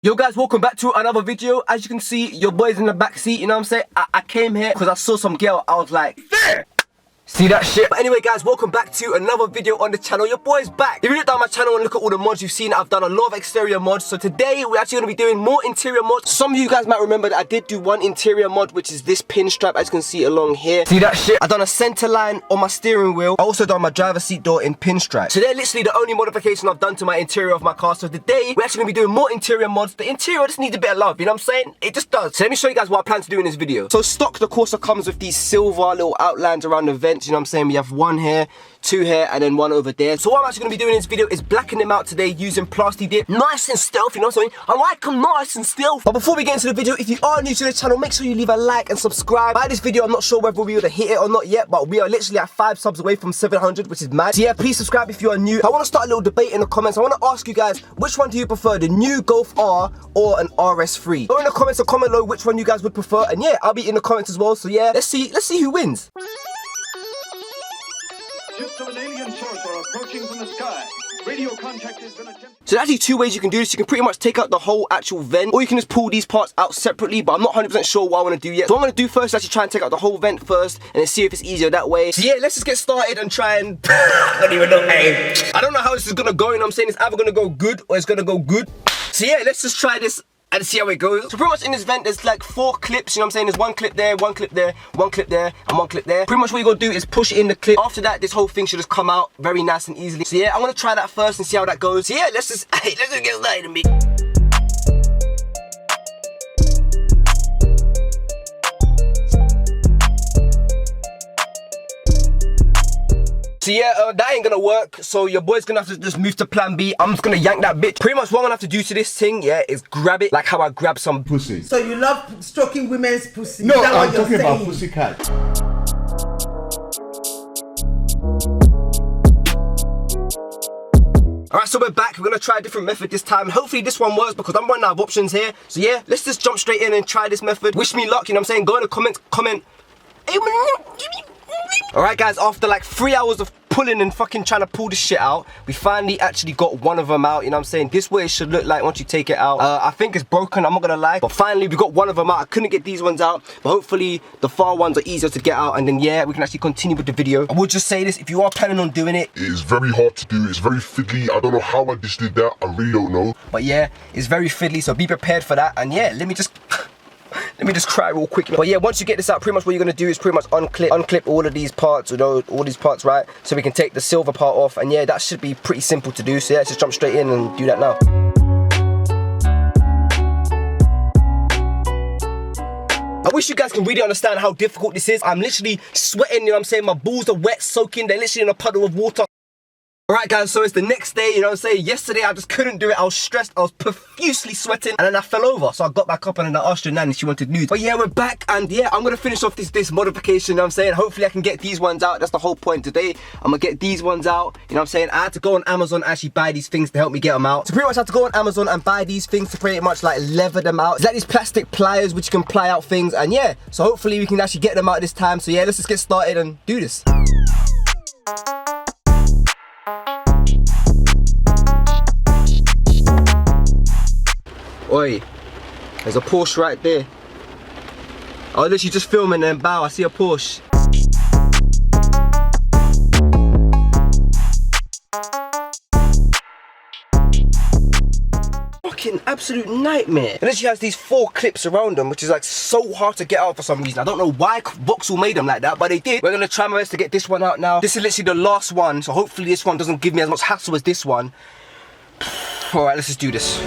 Yo guys, welcome back to another video. As you can see, your boy's in the back seat, you know what I'm saying? I came here because I saw some girl, I was like, there! See that shit? But anyway guys, welcome back to another video on the channel. Your boy's back. If you look down my channel and look at all the mods you've seen, I've done a lot of exterior mods. So today, we're actually going to be doing more interior mods. Some of you guys might remember that I did do one interior mod, which is this pinstripe, as you can see along here. See that shit? I've done a center line on my steering wheel. I also done my driver's seat door in pinstripe. So they're literally the only modification I've done to my interior of my car. So today, we're actually going to be doing more interior mods. The interior just needs a bit of love, you know what I'm saying? It just does. So let me show you guys what I plan to do in this video. So stock, the Corsa comes with these silver little outlines around the vents, you know what I'm saying? We have one here, two here, and then one over there. So what I'm actually going to be doing in this video is blacking them out today using plasti dip. Nice and stealth, you know what I'm saying? I like them nice and stealth. But before we get into the video, if you are new to the channel, make sure you leave a like and subscribe. By this video, I'm not sure whether we would have hit it or not yet, but we are literally at 5 subs away from 700, which is mad. So yeah, please subscribe if you are new. I want to start a little debate in the comments. I want to ask you guys, which one do you prefer, the new Golf R or an RS3? Go in the comments or comment below which one you guys would prefer, and yeah, I'll be in the comments as well. So yeah, let's see who wins. Ships of an alien source are approaching from the sky. Radio contact has been attempted. So there's actually two ways you can do this. You can pretty much take out the whole actual vent, or you can just pull these parts out separately, but I'm not 100% sure what I want to do yet. So what I'm going to do first is actually try and take out the whole vent first, and then see if it's easier that way. So yeah, let's just get started and try and... I don't even know, hey. I don't know how this is going to go, you know what I'm saying? It's either going to go good, or it's going to go good. So yeah, let's just try this and see how it goes. So pretty much in this vent, there's like 4 clips, you know what I'm saying? There's one clip there, one clip there, one clip there, and one clip there. Pretty much what you're gonna do is push it in the clip. After that, this whole thing should just come out very nice and easily. So yeah, I'm gonna try that first and see how that goes. So yeah, let's just get started in me. So yeah, that ain't gonna work, so your boy's gonna have to just move to plan B. I'm just gonna yank that bitch. Pretty much what I'm gonna have to do to this thing, yeah, is grab it like how I grab some pussy. So you love stroking women's pussy? No, I'm talking about pussycat. Alright, so we're back. We're gonna try a different method this time. Hopefully this one works because I'm running out of options here. So yeah, let's just jump straight in and try this method. Wish me luck, you know what I'm saying? Go in the comments, comment. Alright guys, after like 3 hours of pulling and fucking trying to pull this shit out, we finally actually got one of them out, you know what I'm saying? This way it should look like once you take it out. I think it's broken, I'm not gonna lie, but finally we got one of them out. I couldn't get these ones out, but hopefully the far ones are easier to get out, and then yeah, we can actually continue with the video. I will just say this, if you are planning on doing it, it is very hard to do, it's very fiddly. I don't know how I just did that, I really don't know. But yeah, it's very fiddly, so be prepared for that, and yeah, let me just cry real quick. But yeah, once you get this out, pretty much what you're gonna do is pretty much unclip all of these parts, you know, all these parts, right? So we can take the silver part off, and yeah, that should be pretty simple to do. So yeah, let's just jump straight in and do that now. I wish you guys can really understand how difficult this is. I'm literally sweating, you know what I'm saying? My balls are wet, soaking, they're literally in a puddle of water. Alright guys, so it's the next day, you know what I'm saying? Yesterday I just couldn't do it, I was stressed, I was profusely sweating, and then I fell over. So I got back up and then I asked her nan if she wanted nudes. But yeah, we're back, and yeah, I'm gonna finish off this modification, you know what I'm saying? Hopefully I can get these ones out, that's the whole point today. I'm gonna get these ones out, you know what I'm saying? I had to go on Amazon and actually buy these things to help me get them out. So pretty much I had to go on Amazon and buy these things to pretty much like leather them out. It's like these plastic pliers which you can ply out things, and yeah, so hopefully we can actually get them out this time. So yeah, let's just get started and do this. Oi, there's a Porsche right there. I was literally just filming and bow, I see a Porsche. Fucking absolute nightmare. It literally has these 4 clips around them, which is like so hard to get out for some reason. I don't know why Vauxhall made them like that, but they did. We're gonna try my best to get this one out now. This is literally the last one, so hopefully this one doesn't give me as much hassle as this one. Alright, let's just do this.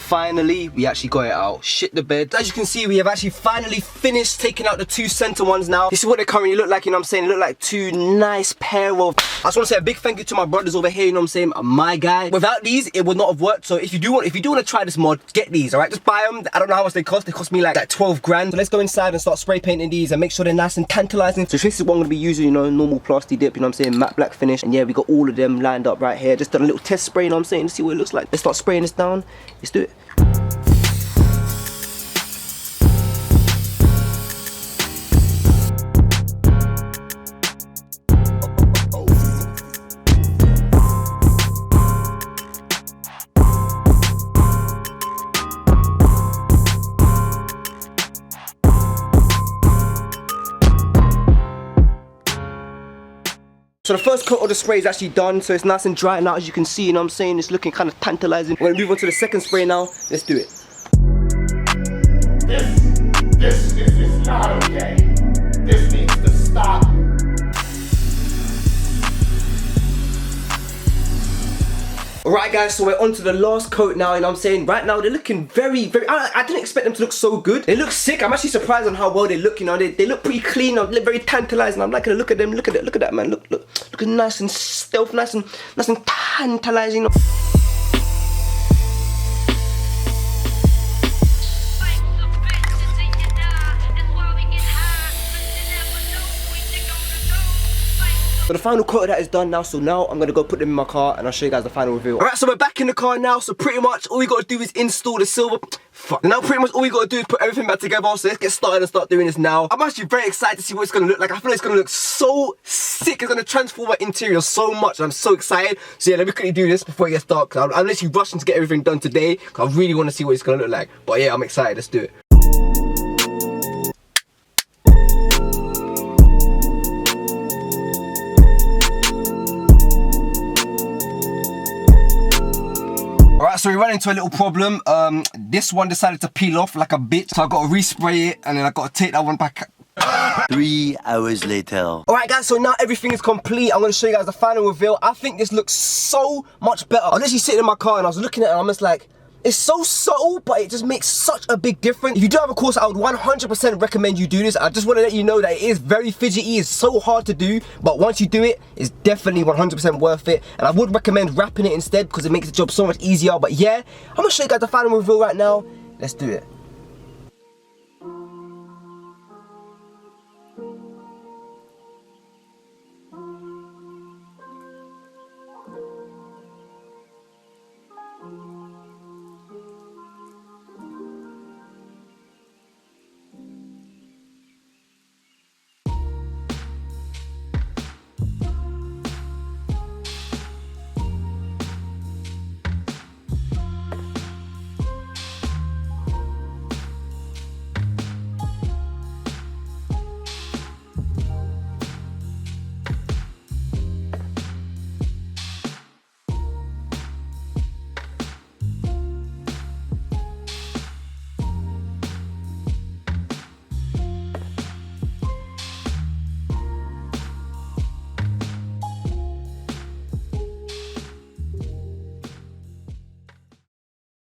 Finally, we actually got it out. Shit the bed. As you can see, we have actually finally finished taking out the 2 center ones now. This is what they currently look like, you know what I'm saying? They look like 2 nice pair of... I just want to say a big thank you to my brothers over here, you know what I'm saying? My guy. Without these, it would not have worked. So if you do want to try this mod, get these, alright? Just buy them. I don't know how much they cost. They cost me like 12 grand. So let's go inside and start spray painting these and make sure they're nice and tantalizing. So this is what I'm going to be using, you know, normal plasti dip, you know what I'm saying? Matte black finish. And yeah, we got all of them lined up right here. Just done a little test spray, you know what I'm saying? Let's see what it looks like. Let's start spraying this down. Let's do it. first coat of the spray is actually done, so it's nice and dry now, as you can see, you know what I'm saying? It's looking kind of tantalizing. We're gonna move on to the second spray now. Let's do it. This is not okay. This needs to stop. Alright guys, so we're on to the last coat now, you know what I'm saying? Right now, they're looking very, I didn't expect them to look so good. They look sick. I'm actually surprised on how well they look, you know? They look pretty clean, they look very tantalizing. I'm liking to look at them, look at that, man. Looking nice and stealth, nice and tantalizing. So the final coat of that is done now, so now I'm gonna go put them in my car and I'll show you guys the final reveal. Alright, so we're back in the car now, so pretty much all we gotta do is install the silver. Fuck. Now pretty much all we gotta do is put everything back together, so let's get started and start doing this now. I'm actually very excited to see what it's gonna look like. I feel like it's gonna look so sick. It's gonna transform my interior so much, and I'm so excited. So yeah, let me quickly do this before it gets dark, because I'm literally rushing to get everything done today, because I really wanna see what it's gonna look like. But yeah, I'm excited, let's do it. Alright, so we ran into a little problem. This one decided to peel off like a bitch, so I got to respray it and then I got to take that one back. 3 hours later. Alright guys, so now everything is complete. I'm going to show you guys the final reveal. I think this looks so much better. I was literally sitting in my car and I was looking at it and I'm just like, it's so subtle, but it just makes such a big difference. If you do have a Corsa, I would 100% recommend you do this. I just want to let you know that it is very fidgety. It's so hard to do, but once you do it, it's definitely 100% worth it. And I would recommend wrapping it instead because it makes the job so much easier. But yeah, I'm going to show you guys the final reveal right now. Let's do it.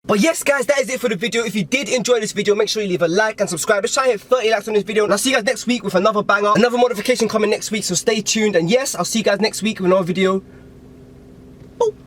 But yes guys, that is it for the video. If you did enjoy this video, make sure you leave a like and subscribe. Let's try and hit 30 likes on this video. And I'll see you guys next week with another banger. Another modification coming next week, so stay tuned. And yes, I'll see you guys next week with another video.